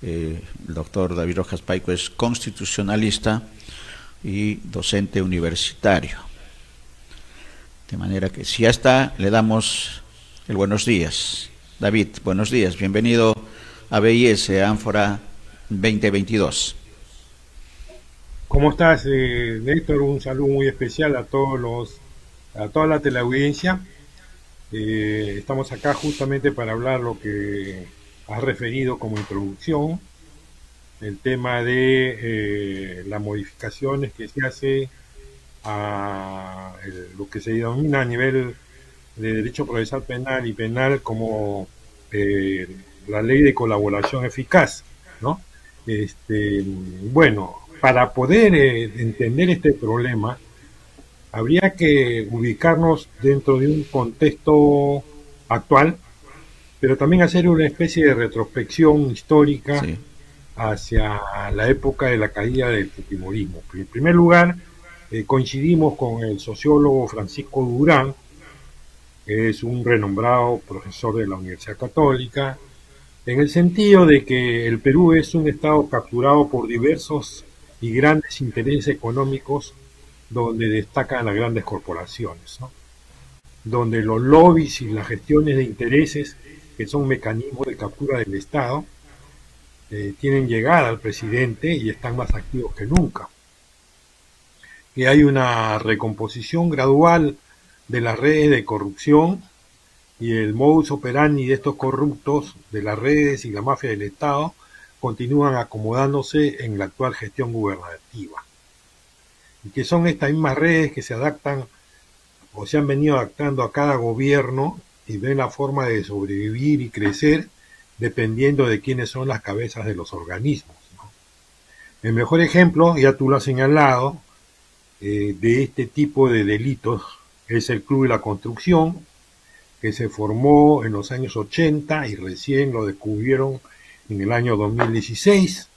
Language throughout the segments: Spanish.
El doctor David Rojas Paico es constitucionalista y docente universitario. De manera que si ya está, le damos el buenos días. David, buenos días, bienvenido a BIS, Ánfora 2022. ¿Cómo estás, Néstor? Un saludo muy especial a toda la teleaudiencia. Estamos acá justamente para hablar lo que has referido como introducción, el tema de las modificaciones que se hace a lo que se denomina a nivel de derecho procesal penal y penal como eh, la ley de colaboración eficaz, ¿no? Bueno, para poder entender este problema, habría que ubicarnos dentro de un contexto actual, pero también hacer una especie de retrospección histórica Sí, hacia la época de la caída del fujimorismo. En primer lugar, coincidimos con el sociólogo Francisco Durán, que es un renombrado profesor de la Universidad Católica, en el sentido de que el Perú es un estado capturado por diversos y grandes intereses económicos donde destacan las grandes corporaciones, ¿no? Donde los lobbies y las gestiones de intereses, que son mecanismos de captura del Estado, tienen llegada al presidente y están más activos que nunca. Que hay una recomposición gradual de las redes de corrupción y el modus operandi de estos corruptos, de las redes y la mafia del Estado, continúan acomodándose en la actual gestión gubernativa. Y que son estas mismas redes que se adaptan o se han venido adaptando a cada gobierno y ven la forma de sobrevivir y crecer dependiendo de quiénes son las cabezas de los organismos, ¿no? El mejor ejemplo, ya tú lo has señalado, de este tipo de delitos es el Club de la Construcción, que se formó en los años 80 y recién lo descubrieron en el año 2016.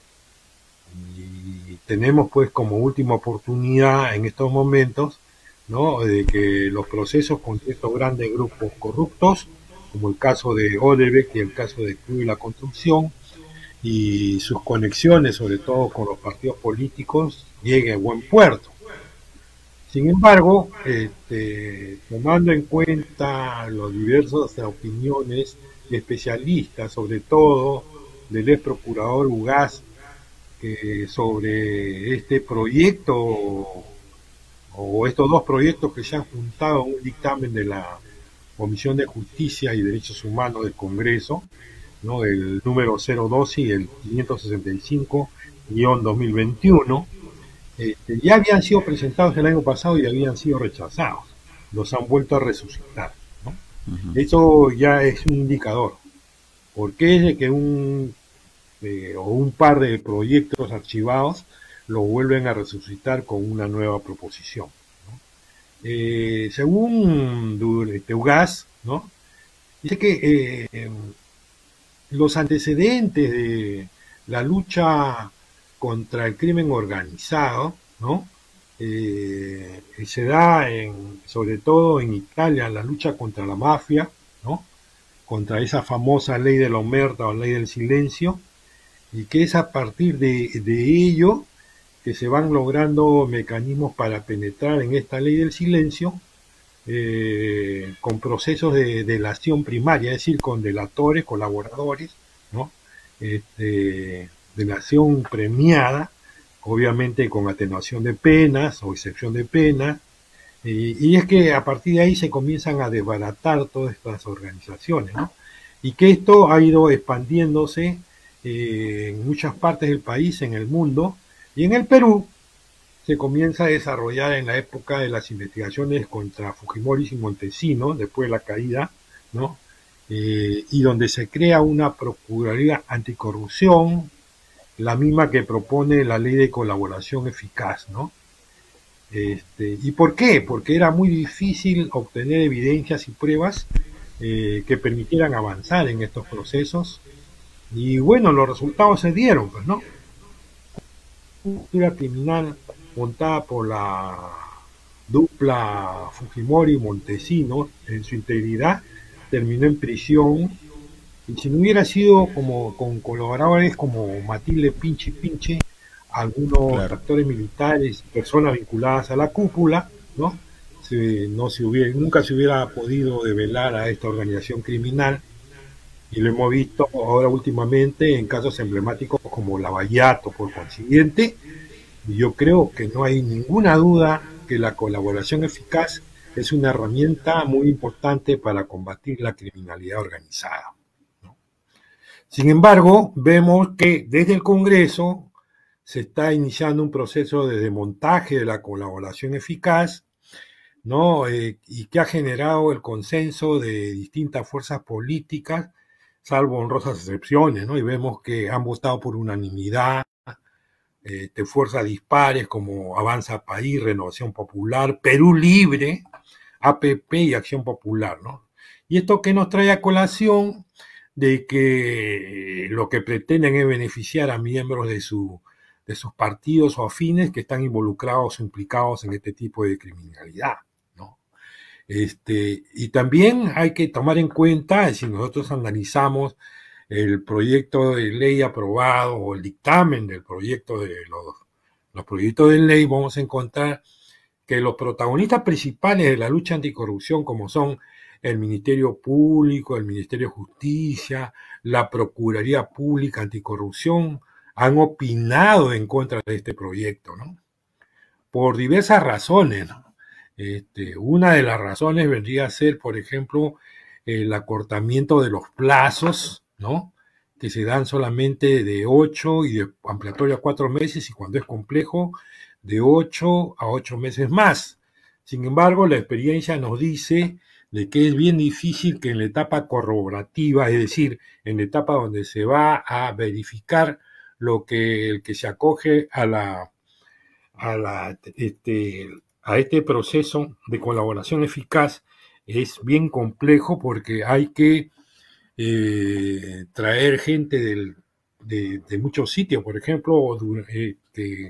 Y tenemos pues como última oportunidad en estos momentos, ¿no?, de que los procesos con estos grandes grupos corruptos, como el caso de Odebrecht y el caso de Club de la Construcción, y sus conexiones, sobre todo con los partidos políticos, lleguen a buen puerto. Sin embargo, tomando en cuenta las diversas opiniones de especialistas, sobre todo del ex procurador Ugaz, sobre este proyecto o estos dos proyectos que se han juntado en un dictamen de la Comisión de Justicia y Derechos Humanos del Congreso, ¿no?, el número 012 y el 565-2021, ya habían sido presentados el año pasado y habían sido rechazados. Los han vuelto a resucitar, ¿no? Eso ya es un indicador. ¿Por qué es de que o un par de proyectos archivados lo vuelven a resucitar con una nueva proposición, ¿no? Según Ugaz, ¿no?, dice que los antecedentes de la lucha contra el crimen organizado, ¿no?, se da sobre todo en Italia, la lucha contra la mafia, ¿no?, contra esa famosa ley de la omerta o ley del silencio, y que es a partir de ello que se van logrando mecanismos para penetrar en esta ley del silencio, con procesos de delación primaria, es decir, con delatores, colaboradores, ¿no?, delación premiada, obviamente con atenuación de penas o excepción de penas, y es que a partir de ahí se comienzan a desbaratar todas estas organizaciones, ¿no? Y que esto ha ido expandiéndose en muchas partes del país, en el mundo, y en el Perú se comienza a desarrollar en la época de las investigaciones contra Fujimori y Montesinos, después de la caída, ¿no? Y donde se crea una Procuraduría Anticorrupción, la misma que propone la ley de colaboración eficaz, ¿no? ¿Y por qué? Porque era muy difícil obtener evidencias y pruebas que permitieran avanzar en estos procesos. Y bueno, los resultados se dieron, pues, ¿no? Una criminal montada por la dupla Fujimori-Montesinos en su integridad terminó en prisión Y si no hubiera sido como con colaboradores como Matilde Pinche Pinche, algunos Claro. actores militares, personas vinculadas a la cúpula, ¿no? No se hubiera, nunca se hubiera podido develar a esta organización criminal, y lo hemos visto ahora últimamente en casos emblemáticos como Lavallato. Por consiguiente, yo creo que no hay ninguna duda que la colaboración eficaz es una herramienta muy importante para combatir la criminalidad organizada. Sin embargo, vemos que desde el Congreso se está iniciando un proceso de desmontaje de la colaboración eficaz, ¿no? Y que ha generado el consenso de distintas fuerzas políticas, salvo honrosas excepciones, ¿no? Y vemos que han votado por unanimidad de fuerzas dispares como Avanza País, Renovación Popular, Perú Libre, APP y Acción Popular, ¿no? Y esto que nos trae a colación de que lo que pretenden es beneficiar a miembros de sus partidos o afines que están involucrados o implicados en este tipo de criminalidad, ¿no? Y también hay que tomar en cuenta, si nosotros analizamos el proyecto de ley aprobado o el dictamen del proyecto de los proyectos de ley, vamos a encontrar que los protagonistas principales de la lucha anticorrupción, como son el Ministerio Público, el Ministerio de Justicia, la Procuraduría Pública Anticorrupción, han opinado en contra de este proyecto, ¿no? Por diversas razones, ¿no? Una de las razones vendría a ser, por ejemplo, el acortamiento de los plazos, ¿no? Que se dan solamente de 8 y de ampliatorio a 4 meses, y cuando es complejo, de 8 a 8 meses más. Sin embargo, la experiencia nos dice de que es bien difícil que en la etapa corroborativa, es decir, en la etapa donde se va a verificar lo que el que se acoge a este proceso de colaboración eficaz, es bien complejo, porque hay que traer gente de muchos sitios. Por ejemplo,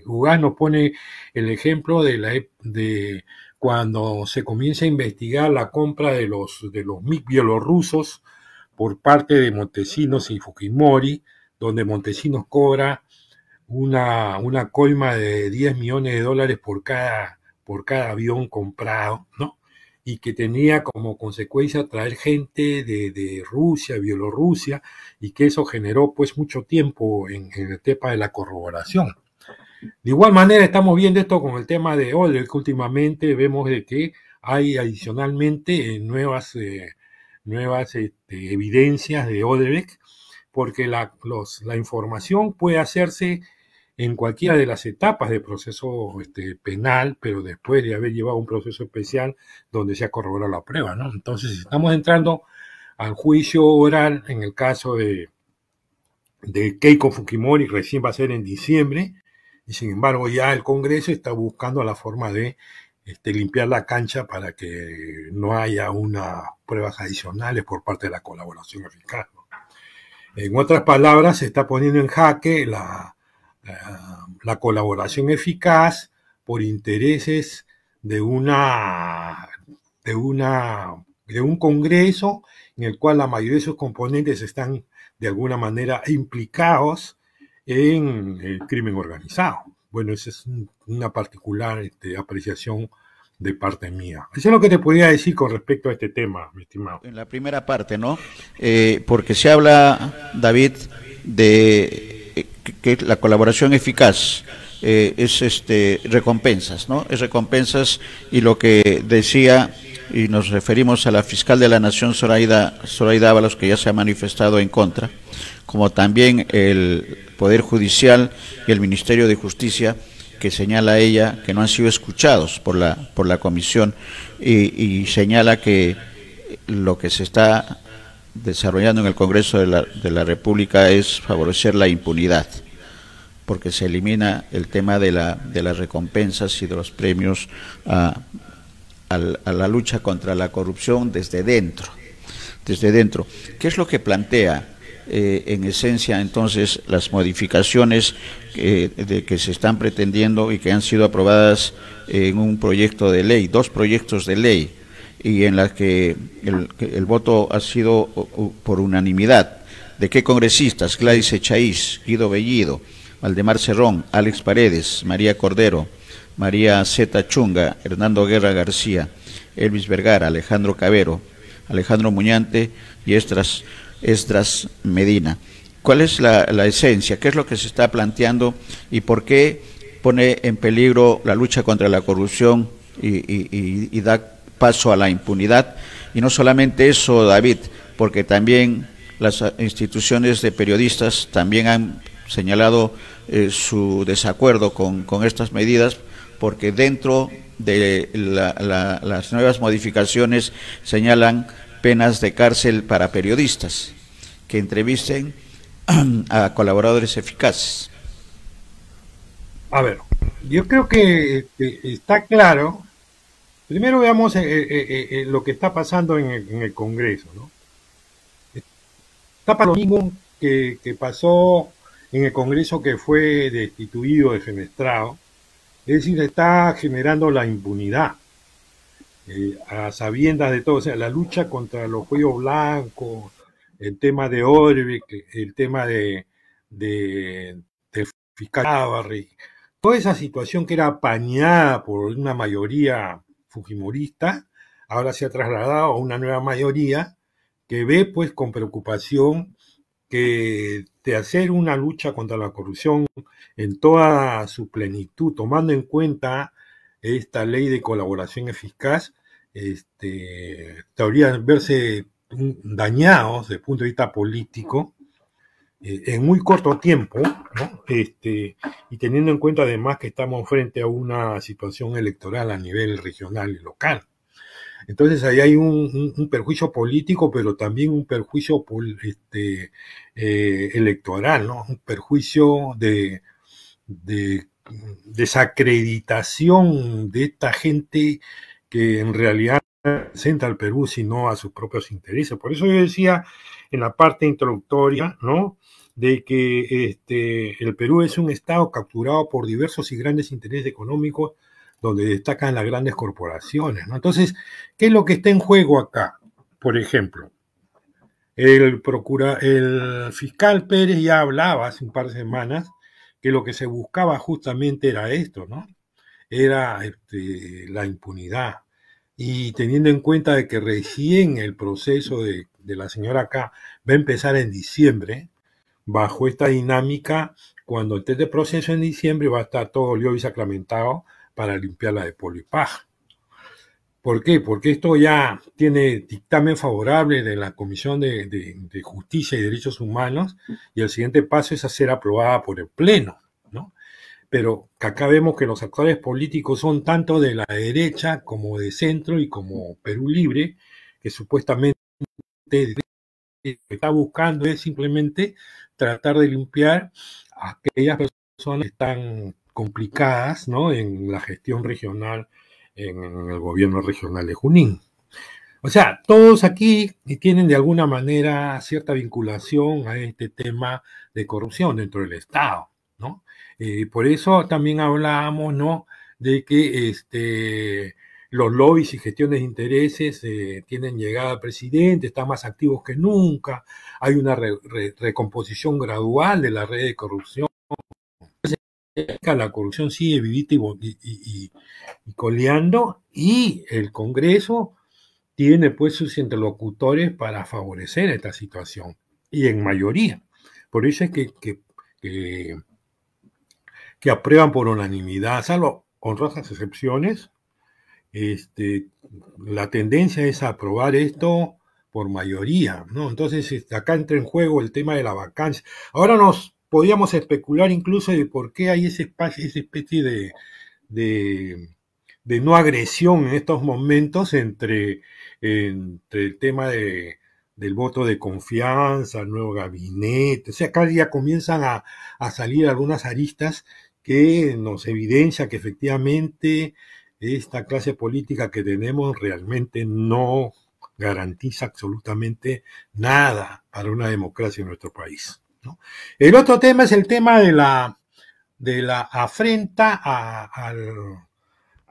Ugaz nos pone el ejemplo de cuando se comienza a investigar la compra de los MiG bielorrusos por parte de Montesinos y Fujimori, donde Montesinos cobra una coima de 10 millones de dólares por cada avión comprado, ¿no? Y que tenía como consecuencia traer gente de Rusia, Bielorrusia, y que eso generó pues mucho tiempo en el tema de la corroboración. De igual manera estamos viendo esto con el tema de Odebrecht, que últimamente vemos de que hay adicionalmente nuevas evidencias de Odebrecht, porque la información puede hacerse en cualquiera de las etapas del proceso penal, pero después de haber llevado un proceso especial donde se ha corroborado la prueba, ¿no? Entonces, estamos entrando al juicio oral en el caso de Keiko Fujimori, recién va a ser en diciembre, y sin embargo ya el Congreso está buscando la forma de limpiar la cancha para que no haya unas pruebas adicionales por parte de la colaboración eficaz, ¿no? En otras palabras, se está poniendo en jaque la colaboración eficaz por intereses de un Congreso en el cual la mayoría de sus componentes están de alguna manera implicados en el crimen organizado. Bueno, esa es una particular apreciación de parte mía. Eso es lo que te podría decir con respecto a este tema, mi estimado. En la primera parte, ¿no? Porque se habla, David, de que la colaboración eficaz es recompensas, ¿no? Es recompensas, y lo que decía, y nos referimos a la fiscal de la Nación, Zoraida Ábalos, que ya se ha manifestado en contra, como también el Poder Judicial y el Ministerio de Justicia, que señala ella que no han sido escuchados por la comisión, y señala que lo que se está desarrollando en el Congreso de la República es favorecer la impunidad, porque se elimina el tema de las recompensas y de los premios a la lucha contra la corrupción desde dentro. ¿Qué es lo que plantea en esencia entonces las modificaciones que se están pretendiendo y que han sido aprobadas en un proyecto de ley, 2 proyectos de ley, y en las que el voto ha sido por unanimidad? ¿De qué congresistas? Gladys Echaíz, Guido Bellido, Valdemar Cerrón, Alex Paredes, María Cordero, María Zeta Chunga, Hernando Guerra García, Elvis Vergara, Alejandro Cabero, Alejandro Muñante y Esdras Medina. ¿Cuál es la esencia? ¿Qué es lo que se está planteando y por qué pone en peligro la lucha contra la corrupción y da paso a la impunidad? Y no solamente eso, David, porque también las instituciones de periodistas también han señalado su desacuerdo con estas medidas, porque dentro de las nuevas modificaciones señalan penas de cárcel para periodistas que entrevisten a colaboradores eficaces. A ver, yo creo que está claro. Primero veamos lo que está pasando en el Congreso, ¿no? Está pasando lo mismo que pasó en el Congreso que fue destituido, defenestrado. Es decir, está generando la impunidad, a sabiendas de todo. O sea, la lucha contra los cuellos blancos, el tema de Orbe, el tema del fiscal Ávarri, toda esa situación que era apañada por una mayoría fujimorista, ahora se ha trasladado a una nueva mayoría que ve pues con preocupación que de hacer una lucha contra la corrupción en toda su plenitud, tomando en cuenta esta ley de colaboración eficaz, deberían verse dañados desde el punto de vista político en muy corto tiempo, ¿no? Y teniendo en cuenta además que estamos frente a una situación electoral a nivel regional y local. Entonces ahí hay un perjuicio político, pero también un perjuicio electoral, ¿no? Un perjuicio de desacreditación de esta gente que en realidad representa al Perú, sino a sus propios intereses. Por eso yo decía en la parte introductoria, ¿no?, de que el Perú es un estado capturado por diversos y grandes intereses económicos donde destacan las grandes corporaciones, ¿no? Entonces, ¿qué es lo que está en juego acá? Por ejemplo, el fiscal Pérez ya hablaba hace un par de semanas que lo que se buscaba justamente era esto, ¿no? Era la impunidad. Y teniendo en cuenta de que recién el proceso de la señora acá va a empezar en diciembre, bajo esta dinámica, cuando esté de proceso en diciembre va a estar todo lío y sacramentado para limpiarla de polvo y paja. ¿Por qué? Porque esto ya tiene dictamen favorable de la Comisión de Justicia y Derechos Humanos y el siguiente paso es a ser aprobada por el Pleno, ¿no? Pero acá vemos que los actores políticos son tanto de la derecha como de centro y como Perú Libre, que supuestamente lo que está buscando es simplemente tratar de limpiar a aquellas personas que están complicadas, ¿no?, en la gestión regional, en el gobierno regional de Junín. O sea, todos aquí tienen de alguna manera cierta vinculación a este tema de corrupción dentro del Estado, ¿no? Por eso también hablábamos, ¿no?, de que los lobbies y gestiones de intereses tienen llegada al presidente, están más activos que nunca, hay una recomposición gradual de la red de corrupción. La corrupción sigue vivita y coleando, y el Congreso tiene pues sus interlocutores para favorecer esta situación, y en mayoría. Por eso es que aprueban por unanimidad, salvo honrosas excepciones. La tendencia es a aprobar esto por mayoría, ¿no? Entonces acá entra en juego el tema de la vacancia. Ahora nos podíamos especular incluso de por qué hay esa especie de no agresión en estos momentos entre el tema del voto de confianza, el nuevo gabinete. O sea, acá ya comienzan a salir algunas aristas que nos evidencia que efectivamente esta clase política que tenemos realmente no garantiza absolutamente nada para una democracia en nuestro país, ¿no? El otro tema es el tema de la afrenta a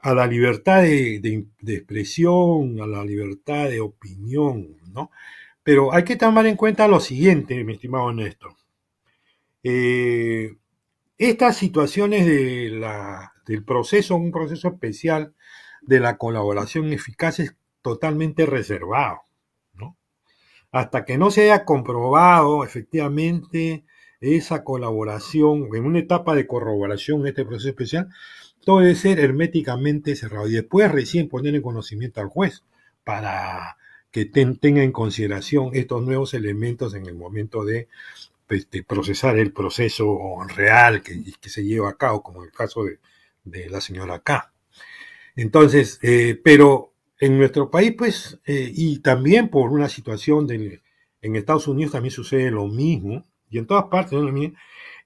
la libertad de expresión, a la libertad de opinión, ¿no? Pero hay que tomar en cuenta lo siguiente, mi estimado Néstor. Estas situaciones del proceso, un proceso especial de la colaboración eficaz es totalmente reservado, ¿no? Hasta que no se haya comprobado efectivamente esa colaboración en una etapa de corroboración en este proceso especial, todo debe ser herméticamente cerrado y después recién poner en conocimiento al juez para que tenga en consideración estos nuevos elementos en el momento de procesar el proceso real que se lleva a cabo, como el caso de la señora K. Entonces, pero en nuestro país, pues, y también por una situación en Estados Unidos también sucede lo mismo, y en todas partes, ¿no?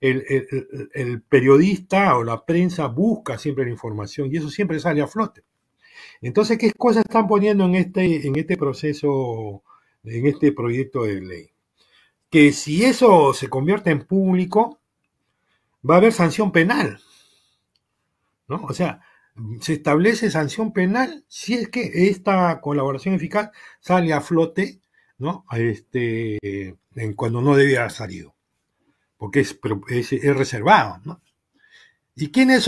El periodista o la prensa busca siempre la información y eso siempre sale a flote. Entonces, ¿qué cosas están poniendo en este proceso, en este proyecto de ley? Que si eso se convierte en público, va a haber sanción penal, ¿no? O sea, se establece sanción penal si es que esta colaboración eficaz sale a flote, ¿no? Cuando no debía haber salido, porque es reservado, ¿no? ¿Y quiénes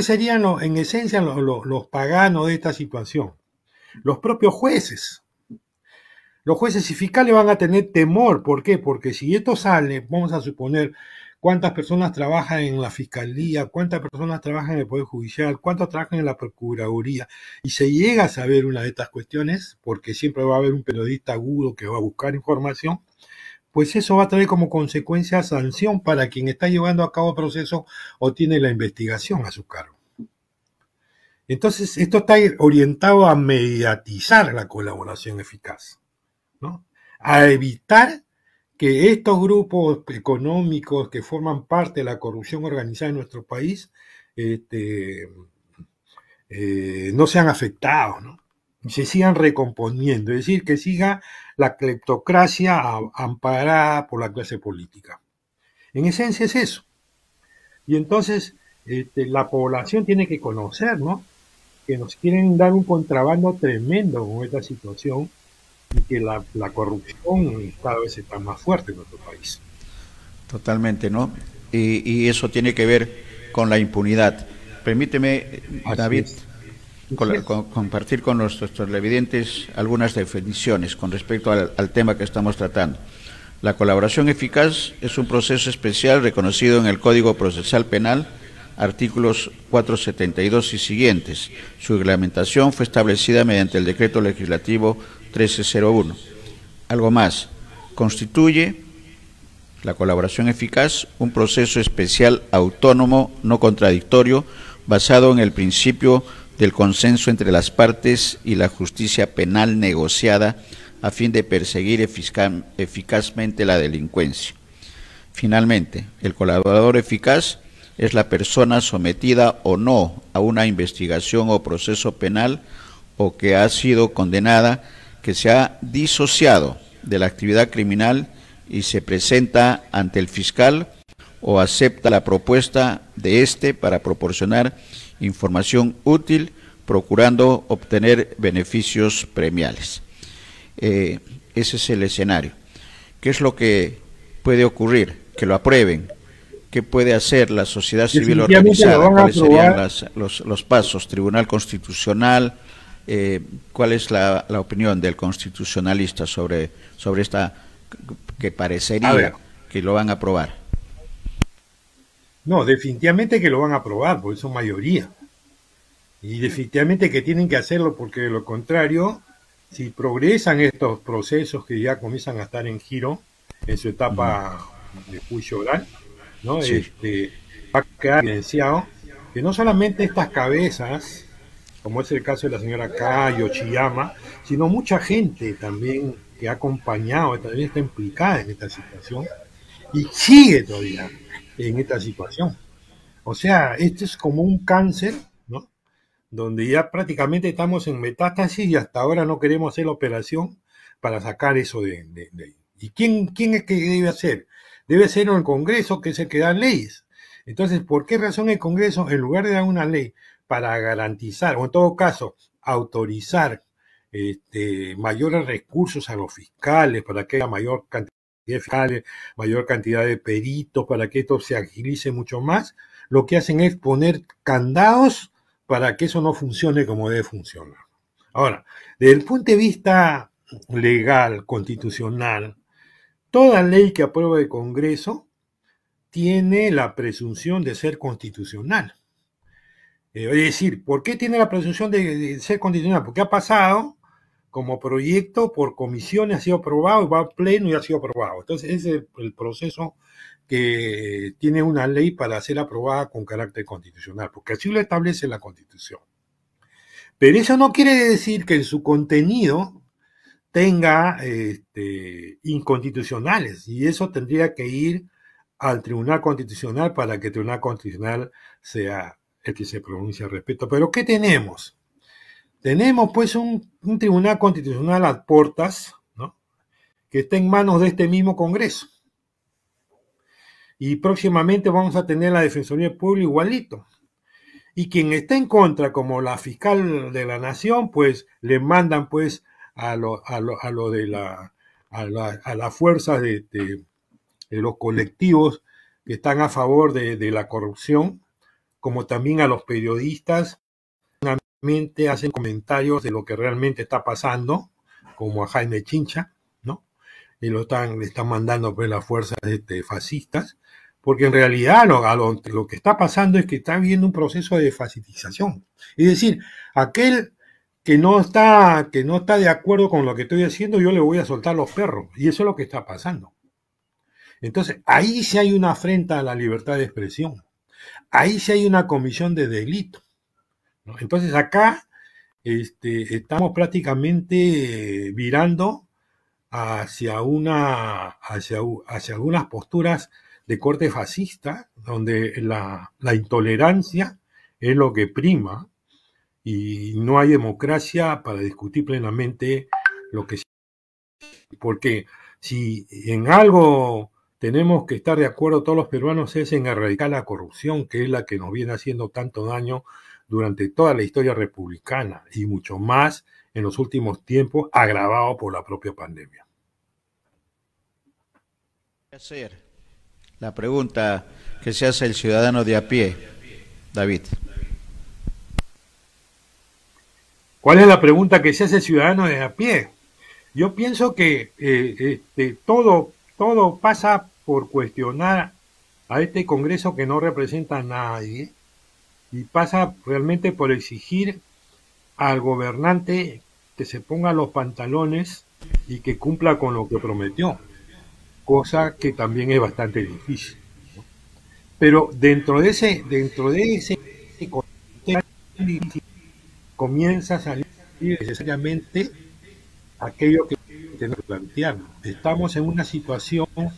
serían en esencia los paganos de esta situación? Los propios jueces. Los jueces y fiscales van a tener temor. ¿Por qué? Porque si esto sale, vamos a suponer cuántas personas trabajan en la fiscalía, cuántas personas trabajan en el Poder Judicial, cuántos trabajan en la Procuraduría, y se llega a saber una de estas cuestiones, porque siempre va a haber un periodista agudo que va a buscar información, pues eso va a traer como consecuencia sanción para quien está llevando a cabo el proceso o tiene la investigación a su cargo. Entonces, esto está orientado a mediatizar la colaboración eficaz, ¿no? A evitar que estos grupos económicos que forman parte de la corrupción organizada en nuestro país no sean afectados, ¿no? Y se sigan recomponiendo, es decir, que siga la cleptocracia amparada por la clase política. En esencia es eso. Y entonces la población tiene que conocer, ¿no? Que nos quieren dar un contrabando tremendo con esta situación y que la corrupción cada vez está más fuerte en nuestro país. Totalmente, ¿no? Y eso tiene que ver con la impunidad. Permíteme, David, compartir con nuestros televidentes algunas definiciones con respecto al tema que estamos tratando. La colaboración eficaz es un proceso especial reconocido en el Código Procesal Penal, artículos 472 y siguientes. Su reglamentación fue establecida mediante el Decreto Legislativo 1301. Algo más, constituye la colaboración eficaz un proceso especial autónomo, no contradictorio, basado en el principio del consenso entre las partes y la justicia penal negociada a fin de perseguir eficazmente la delincuencia. Finalmente, el colaborador eficaz es la persona sometida o no a una investigación o proceso penal o que ha sido condenada, que se ha disociado de la actividad criminal y se presenta ante el fiscal o acepta la propuesta de éste para proporcionar información útil, procurando obtener beneficios premiales. Ese es el escenario. ¿Qué es lo que puede ocurrir? Que lo aprueben. ¿Qué puede hacer la sociedad civil organizada? ¿Cuáles serían los pasos? Tribunal Constitucional. ¿Cuál es la opinión del constitucionalista sobre esta que parecería que lo van a aprobar? No, definitivamente que lo van a aprobar, porque son mayoría. Y definitivamente que tienen que hacerlo, porque de lo contrario, si progresan estos procesos que ya comienzan a estar en giro en su etapa de juicio oral, ¿no? Sí. Va a quedar evidenciado que no solamente estas cabezas, como es el caso de la señora K. Yoshiyama, sino mucha gente también que ha acompañado, también está implicada en esta situación y sigue todavía en esta situación. O sea, esto es como un cáncer, ¿no? Donde ya prácticamente estamos en metástasis y hasta ahora no queremos hacer la operación para sacar eso de ahí. ¿Y quién es que debe hacer? Debe ser el Congreso, que es el que da leyes. Entonces, ¿por qué razón el Congreso, en lugar de dar una ley para garantizar, o en todo caso, autorizar mayores recursos a los fiscales para que haya mayor cantidad de fiscales, mayor cantidad de peritos, para que esto se agilice mucho más, lo que hacen es poner candados para que eso no funcione como debe funcionar. Ahora, desde el punto de vista legal, constitucional, toda ley que aprueba el Congreso tiene la presunción de ser constitucional. Es decir, ¿por qué tiene la presunción de ser constitucional? Porque ha pasado como proyecto por comisiones, ha sido aprobado, va a pleno y ha sido aprobado. Entonces, ese es el proceso que tiene una ley para ser aprobada con carácter constitucional, porque así lo establece la Constitución. Pero eso no quiere decir que en su contenido tenga inconstitucionales, y eso tendría que ir al Tribunal Constitucional para que el Tribunal Constitucional sea el que se pronuncie al respecto. Pero ¿qué tenemos? Tenemos pues un Tribunal Constitucional a portas, ¿no?, que está en manos de este mismo Congreso. Y próximamente vamos a tener la Defensoría del Pueblo igualito. Y quien está en contra, como la fiscal de la Nación, pues le mandan pues a las fuerzas de los colectivos que están a favor de la corrupción, como también a los periodistas, hacen comentarios de lo que realmente está pasando, como a Jaime Chincha, ¿no? Y le están mandando pues las fuerzas fascistas, porque en realidad lo que está pasando es que está habiendo un proceso de fascistización. Es decir, aquel que no está de acuerdo con lo que estoy haciendo, yo le voy a soltar los perros, y eso es lo que está pasando. Entonces, ahí sí hay una afrenta a la libertad de expresión, ahí sí hay una comisión de delito, ¿no? Entonces acá estamos prácticamente virando hacia algunas posturas de corte fascista, donde la intolerancia es lo que prima y no hay democracia para discutir plenamente lo que... Porque si en algo tenemos que estar de acuerdo todos los peruanos es en erradicar la corrupción, que es la que nos viene haciendo tanto daño durante toda la historia republicana y mucho más en los últimos tiempos, agravado por la propia pandemia. Hacer la pregunta que se hace el ciudadano de a pie, David. ¿Cuál es la pregunta que se hace el ciudadano de a pie? Yo pienso que todo pasa por cuestionar a este Congreso que no representa a nadie, y pasa realmente por exigir al gobernante que se ponga los pantalones y que cumpla con lo que prometió, cosa que también es bastante difícil, ¿no? Pero dentro de ese comienza a salir necesariamente aquello que tenemos que plantear. Estamos en una situación en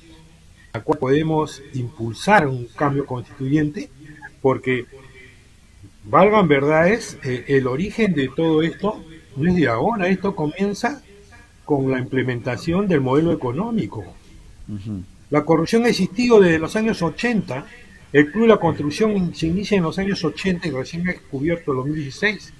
la cual podemos impulsar un cambio constituyente, porque valgan verdades, el origen de todo esto no es de ahora, esto comienza con la implementación del modelo económico. La corrupción ha existido desde los años 80, el Club de la Construcción se inicia en los años 80 y recién ha descubierto en 2016,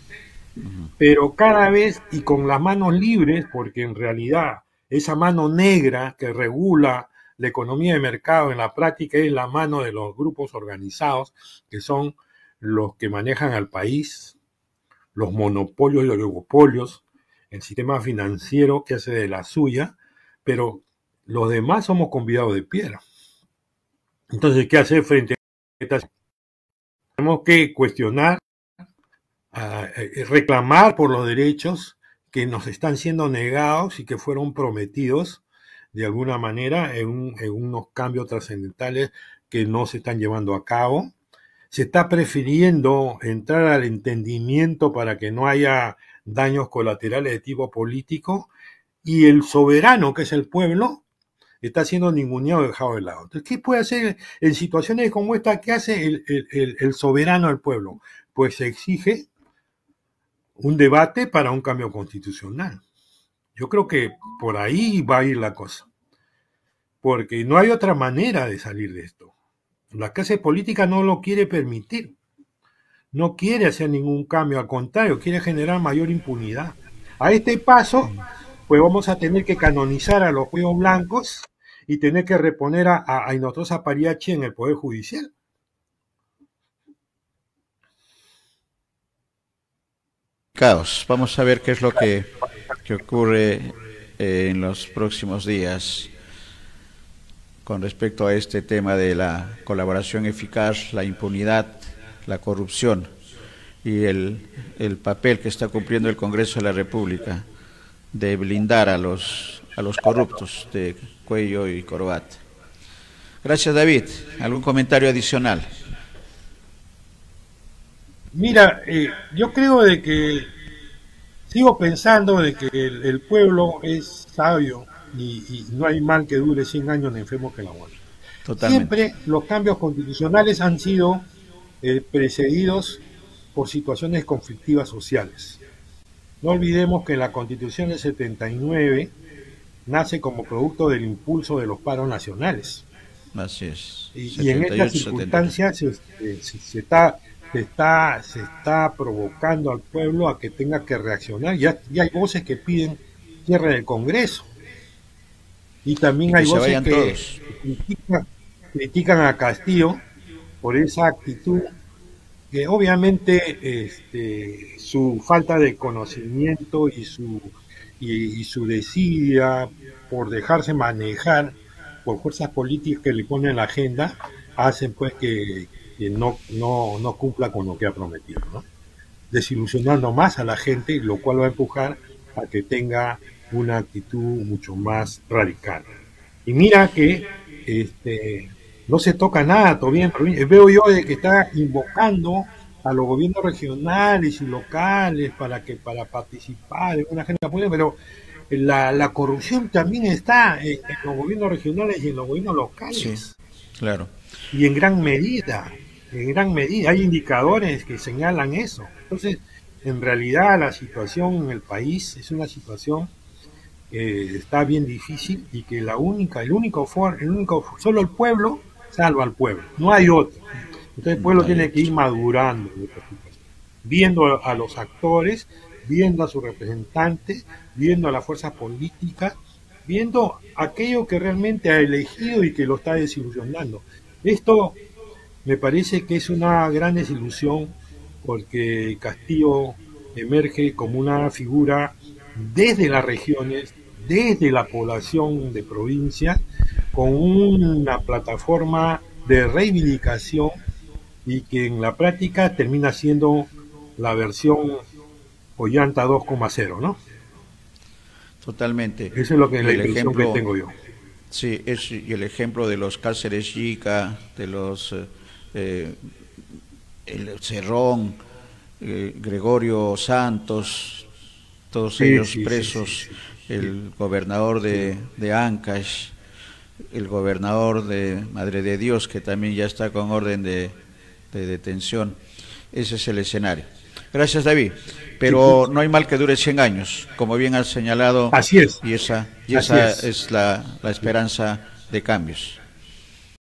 pero cada vez y con las manos libres, porque en realidad esa mano negra que regula la economía de mercado en la práctica es la mano de los grupos organizados, que son los que manejan al país, los monopolios y oligopolios, el sistema financiero que hace de la suya, pero los demás somos convidados de piedra. Entonces, ¿qué hacer frente a esta situación? Tenemos que cuestionar, reclamar por los derechos que nos están siendo negados y que fueron prometidos de alguna manera en unos cambios trascendentales que no se están llevando a cabo. Se está prefiriendo entrar al entendimiento para que no haya daños colaterales de tipo político, y el soberano, que es el pueblo, está siendo ninguneado, dejado de lado. Entonces, ¿qué puede hacer en situaciones como esta? ¿Qué hace el soberano del pueblo? Pues se exige un debate para un cambio constitucional. Yo creo que por ahí va a ir la cosa, porque no hay otra manera de salir de esto. La clase política no lo quiere permitir, no quiere hacer ningún cambio, al contrario, quiere generar mayor impunidad. A este paso, pues vamos a tener que canonizar a los cuellos blancos y tener que reponer a Hinojosa Pariachi en el Poder Judicial. Caos. Vamos a ver qué es lo que ocurre en los próximos días con respecto a este tema de la colaboración eficaz, la impunidad, la corrupción y el papel que está cumpliendo el Congreso de la República de blindar a los corruptos de Cuello y Corbat. Gracias, David. ¿Algún comentario adicional? Mira, yo creo de que sigo pensando de que el pueblo es sabio y no hay mal que dure 100 años ni enfermo que la muerte. Totalmente. Siempre los cambios constitucionales han sido precedidos por situaciones conflictivas sociales. No olvidemos que la Constitución del 79 nace como producto del impulso de los paros nacionales. Así es. Y en estas circunstancias se está provocando al pueblo a que tenga que reaccionar. Ya hay voces que piden cierre del Congreso. Y también hay voces que critican a Castillo por esa actitud que obviamente su falta de conocimiento y su desidia por dejarse manejar por fuerzas políticas que le ponen la agenda hacen pues que no cumpla con lo que ha prometido, ¿no? Desilusionando más a la gente, lo cual va a empujar a que tenga una actitud mucho más radical. Y mira que no se toca nada todavía. Veo yo de que está invocando a los gobiernos regionales y locales para participar en una agenda política, pero la corrupción también está en los gobiernos regionales y en los gobiernos locales. Sí, claro. Y en gran medida, hay indicadores que señalan eso. Entonces, en realidad la situación en el país es una situación está bien difícil y que solo el pueblo salva al pueblo, no hay otro. Entonces el pueblo tiene que ir madurando, viendo a los actores, viendo a sus representantes, viendo a las fuerzas políticas, viendo aquello que realmente ha elegido y que lo está desilusionando. Esto me parece que es una gran desilusión porque Castillo emerge como una figura desde las regiones, desde la población de provincia, con una plataforma de reivindicación y que en la práctica termina siendo la versión Ollanta 2,0, ¿no? Totalmente. Eso es lo que la impresión que tengo yo. Sí, y el ejemplo de los Cáceres Yica, de los el Cerrón, Gregorio Santos, todos ellos presos, el gobernador de Ancash, el gobernador de Madre de Dios, que también ya está con orden de detención. Ese es el escenario. Gracias, David. Pero no hay mal que dure 100 años, como bien has señalado. Así es. Y esa es la esperanza de cambios.